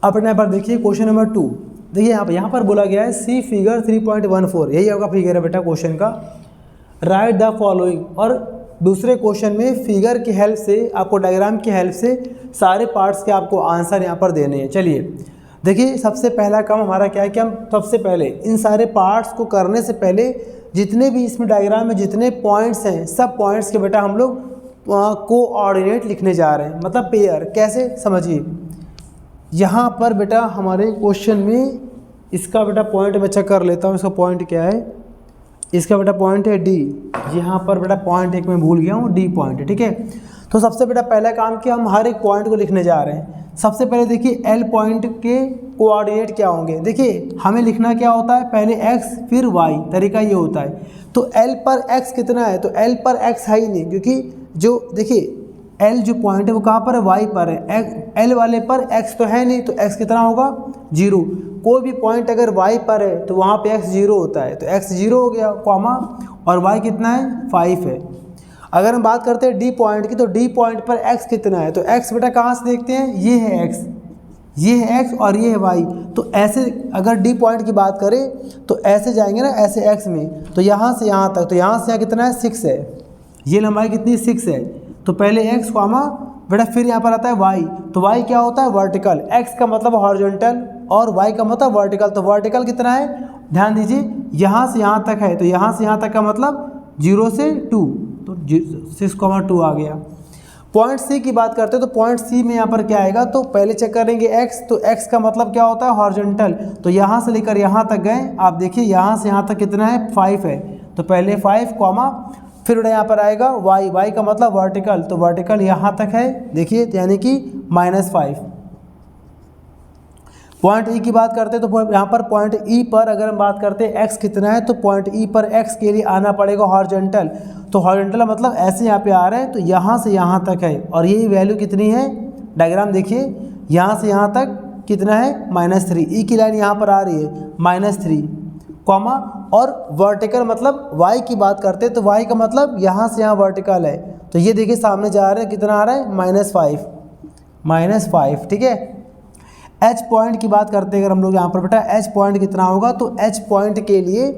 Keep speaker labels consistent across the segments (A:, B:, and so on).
A: अब यहाँ पर देखिए क्वेश्चन नंबर 2, देखिए यहाँ पर बोला गया है सी फिगर 3.14, यही आपका फिगर है बेटा क्वेश्चन का। राइट द फॉलोइंग, और दूसरे क्वेश्चन में फिगर की हेल्प से, आपको डायग्राम की हेल्प से सारे पार्ट्स के आपको आंसर यहाँ पर देने हैं। चलिए देखिए, सबसे पहला काम हमारा क्या है कि हम सबसे पहले इन सारे पार्ट्स को करने से पहले जितने भी इसमें डायग्राम में जितने पॉइंट्स हैं, सब पॉइंट्स के बेटा हम लोग कोऑर्डिनेट लिखने जा रहे हैं, मतलब पेयर। कैसे, समझिए। यहाँ पर बेटा हमारे क्वेश्चन में इसका बेटा पॉइंट मैं चेक कर लेता हूँ, इसका पॉइंट क्या है। इसका बेटा पॉइंट है डी। यहाँ पर बेटा पॉइंट एक मैं भूल गया हूँ, डी पॉइंट है, ठीक है। तो सबसे बेटा पहला काम कि हम हर एक पॉइंट को लिखने जा रहे हैं। सबसे पहले देखिए एल पॉइंट के कोऑर्डिनेट क्या होंगे। देखिए हमें लिखना क्या होता है, पहले एक्स फिर वाई, तरीका ये होता है। तो एल पर एक्स कितना है, तो एल पर एक्स है ही नहीं, क्योंकि जो देखिए एल जो पॉइंट है वो कहाँ पर है, वाई पर है। एल वाले पर एक्स तो है नहीं, तो एक्स कितना होगा, 0। कोई भी पॉइंट अगर वाई पर है तो वहाँ पे एक्स 0 होता है, तो एक्स 0 हो गया, कॉमा, और वाई कितना है, 5 है। अगर हम बात करते हैं डी पॉइंट की, तो डी पॉइंट पर एक्स कितना है, तो एक्स बेटा कहाँ से देखते हैं, ये है एक्स, ये है एक्स और ये है वाई। तो ऐसे अगर डी पॉइंट की बात करें तो ऐसे जाएंगे ना, ऐसे एक्स में, तो यहाँ से यहाँ तक, तो यहाँ से यहाँ कितना है, 6 है। ये लंबाई कितनी, 6 है। तो पहले एक्स कॉमा बेटा, फिर यहाँ पर आता है वाई। तो वाई क्या होता है, वर्टिकल। एक्स का मतलब हॉरिजॉन्टल और वाई का मतलब वर्टिकल। तो वर्टिकल कितना है, ध्यान दीजिए, यहाँ से यहाँ तक है, तो यहाँ से यहाँ तक का मतलब 0 से 2, तो 6,2 आ गया। पॉइंट सी की बात करते हैं तो पॉइंट सी में यहाँ पर क्या आएगा, तो पहले चेक करेंगे एक्स, तो एक्स का मतलब क्या होता है, हॉरिजॉन्टल। तो यहाँ से लेकर यहाँ तक गए, आप देखिए यहाँ से यहाँ तक कितना है, 5 है। तो पहले 5 कॉमा, फिर यहाँ पर आएगा वाई, वाई का मतलब वर्टिकल, तो वर्टिकल यहाँ तक है, देखिए, यानी कि -5। पॉइंट ई की बात करते हैं तो यहाँ पर पॉइंट ई पर अगर हम बात करते हैं एक्स कितना है, तो पॉइंट ई पर एक्स के लिए आना पड़ेगा हॉरिजॉन्टल। तो हॉरिजॉन्टल मतलब ऐसे यहाँ पे आ रहा है, तो यहाँ से यहाँ तक है, और यही वैल्यू कितनी है, डायग्राम देखिए, यहाँ से यहाँ तक कितना है, -3। ई की लाइन यहाँ पर आ रही है, -3 कॉमा, और वर्टिकल मतलब वाई की बात करते हैं तो वाई का मतलब यहाँ से यहाँ वर्टिकल है। तो ये देखिए सामने जा रहे हैं, कितना आ रहा है, -5, ठीक है। एच पॉइंट की बात करते हैं अगर हम लोग यहाँ पर बेटा, एच पॉइंट कितना होगा, तो एच पॉइंट के लिए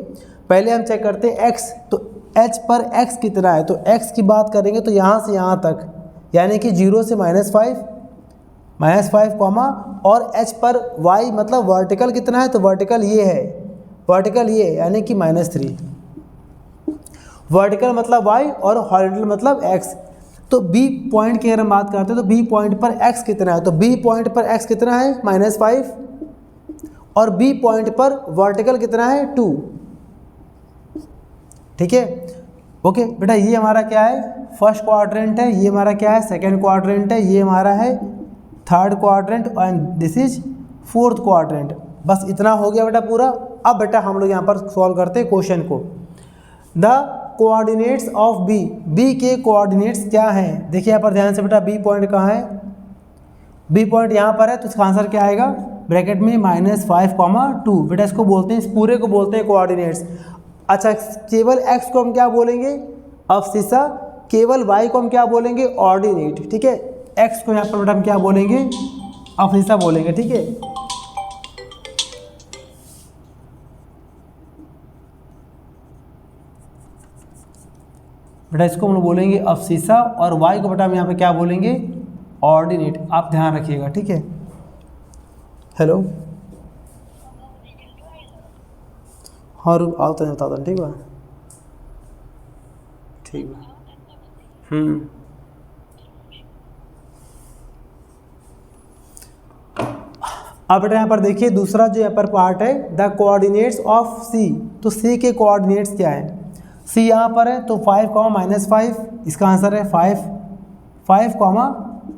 A: पहले हम चेक करते हैं एक्स, तो एच पर एक्स कितना है, तो एक्स की बात करेंगे तो यहाँ से यहाँ तक, यानी कि 0 से -5 कॉमा, और एच पर वाई मतलब वर्टिकल कितना है, तो वर्टिकल ये है, वर्टिकल ये यानी कि -3। वर्टिकल मतलब वाई और हॉरिजॉन्टल मतलब एक्स। तो बी पॉइंट की अगर हम बात करते हैं तो बी पॉइंट पर एक्स कितना है, तो बी पॉइंट पर एक्स कितना है, -5, और बी पॉइंट पर वर्टिकल कितना है, 2, ठीक है। ओके बेटा, ये हमारा क्या है, फर्स्ट क्वाड्रेंट है, ये हमारा क्या है, सेकंड क्वाड्रेंट है, ये हमारा है third quadrant, and this is fourth quadrant. बस इतना हो गया बेटा पूरा। अब बेटा हम लोग यहाँ पर सॉल्व करते हैं क्वेश्चन को। The coordinates of B, B के कोऑर्डिनेट्स क्या हैं, देखिए यहाँ पर ध्यान से बेटा, बी पॉइंट कहाँ है, बी पॉइंट यहाँ पर है, तो इसका आंसर क्या आएगा, ब्रैकेट में -5,2। बेटा इसको बोलते हैं, इस पूरे को बोलते हैं कोऑर्डिनेट्स। अच्छा, केवल एक्स को हम क्या बोलेंगे, अवशिषा, केवल वाई को हम क्या बोलेंगे, ऑर्डिनेट, ठीक है। एक्स को यहाँ पर बेटा हम क्या बोलेंगे, अवशिषा बोलेंगे, ठीक है। बेटा इसको हम बोलेंगे अवशिषा, और वाई को बेटा हम यहाँ पे क्या बोलेंगे, ऑर्डिनेट। आप ध्यान रखिएगा, ठीक है। हेलो, हाँ आओ तो बता दो, ठीक है, ठीक है। अब बेटा यहाँ पर देखिए दूसरा जो यहाँ पर पार्ट है, द कोऑर्डिनेट्स ऑफ सी। तो सी के कोऑर्डिनेट्स क्या है, सी यहाँ पर है, तो 5, -5, इसका आंसर है 5,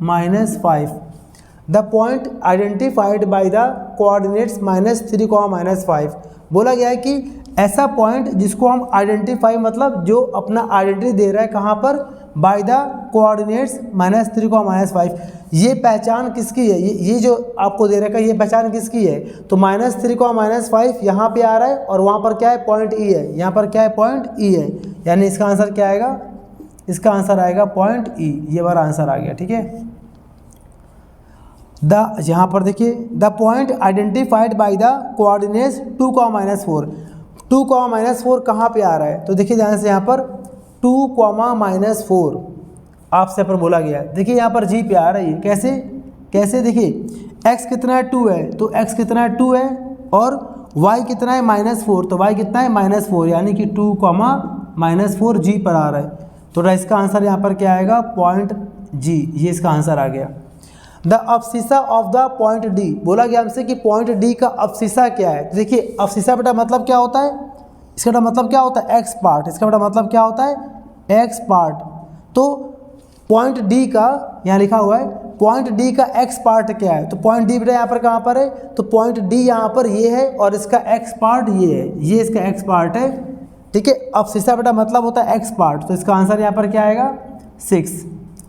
A: -5। The point identified by the coordinates -3, -5। बोला गया है कि ऐसा पॉइंट जिसको हम आइडेंटिफाई मतलब जो अपना आइडेंटिटी दे रहा है कहाँ पर, बाय द कोऑर्डिनेट्स -3, -5। ये पहचान किसकी है, ये जो आपको दे रखा है ये पहचान किसकी है, तो -3, -5 यहाँ पे आ रहा है, और वहाँ पर क्या है, पॉइंट ई है, यहाँ पर क्या है, पॉइंट ई है, यानी इसका आंसर क्या आएगा, इसका आंसर आएगा पॉइंट ई। ये हमारा आंसर आ गया, ठीक है। यहाँ पर देखिए the point identified by the coordinates 2,-4। 2,-4 कहाँ पे आ रहा है? तो देखिए ध्यान से यहाँ पर 2,-4 आपसे पर बोला गया है। देखिए यहाँ पर जी पे आ रही है, कैसे कैसे देखिए x कितना है 2 है, तो x कितना है 2 है और y कितना है -4, तो y कितना है -4, यानी कि 2,-4 जी पर आ रहा है। तो इसका आंसर यहाँ पर क्या आएगा? पॉइंट जी, ये इसका आंसर आ गया। The abscissa of the point D, बोला गया हमसे कि पॉइंट डी का अब्सिसा क्या है। तो देखिए अब्सिसा बेटा मतलब क्या होता है? इसका बेटा मतलब क्या होता है? X part. इसका बेटा मतलब क्या होता है? X part. तो पॉइंट डी का यहाँ लिखा हुआ है, पॉइंट डी का एक्स पार्ट क्या है? तो पॉइंट डी बेटा यहाँ पर कहाँ पर है? तो पॉइंट डी यहाँ पर ये है और इसका एक्स पार्ट ये है, ये इसका एक्स पार्ट है, ठीक है। अब्सिसा बेटा मतलब होता है एक्स पार्ट, तो इसका आंसर यहाँ पर क्या आएगा? 6,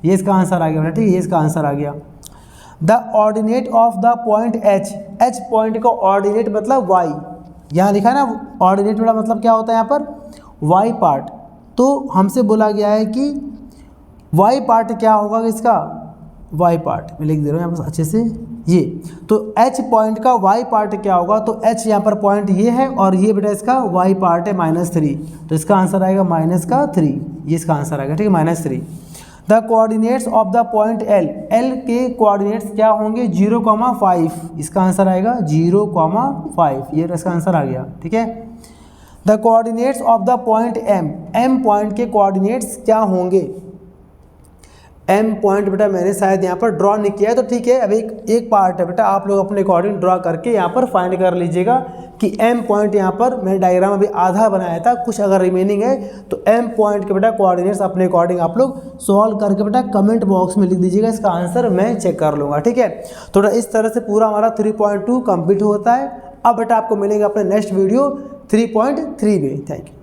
A: ये इसका आंसर आ गया बेटा, ठीक है, ये इसका आंसर आ गया। The ordinate of the point H, H point का ऑर्डिनेट मतलब वाई, यहाँ लिखा है ना ऑर्डिनेट बेटा मतलब क्या होता है यहाँ पर? Y part. तो हमसे बोला गया है कि वाई पार्ट क्या होगा इसका? वाई पार्ट मैं लिख दे रहा हूँ यहाँ पर अच्छे से, ये तो एच पॉइंट का वाई पार्ट क्या होगा? तो एच यहाँ पर पॉइंट ये है और ये बेटा इसका वाई पार्ट है -3, तो इसका आंसर आएगा -3, ये इसका आंसर आएगा, ठीक है, -3। The coordinates of the point L, L के कोऑर्डिनेट्स क्या होंगे? 0,5, इसका आंसर आएगा 0,5, ये इसका आंसर आ गया, ठीक है। The coordinates of the point M, M point के कोऑर्डिनेट्स क्या होंगे? एम पॉइंट बेटा मैंने शायद यहाँ पर ड्रॉ नहीं किया है, तो ठीक है, अब एक पार्ट है बेटा, आप लोग अपने अकॉर्डिंग ड्रॉ करके यहाँ पर फाइंड कर लीजिएगा कि एम पॉइंट यहाँ पर मैंने डायग्राम अभी आधा बनाया था, कुछ अगर रिमेनिंग है तो एम पॉइंट के बेटा कोऑर्डिनेट्स अपने अकॉर्डिंग आप लोग सॉल्व करके बेटा कमेंट बॉक्स में लिख दीजिएगा, इसका आंसर मैं चेक कर लूँगा, ठीक है। तो इस तरह से पूरा हमारा 3.2 कंप्लीट होता है। अब बेटा आपको मिलेगा अपने नेक्स्ट वीडियो 3.3 में। Thank you.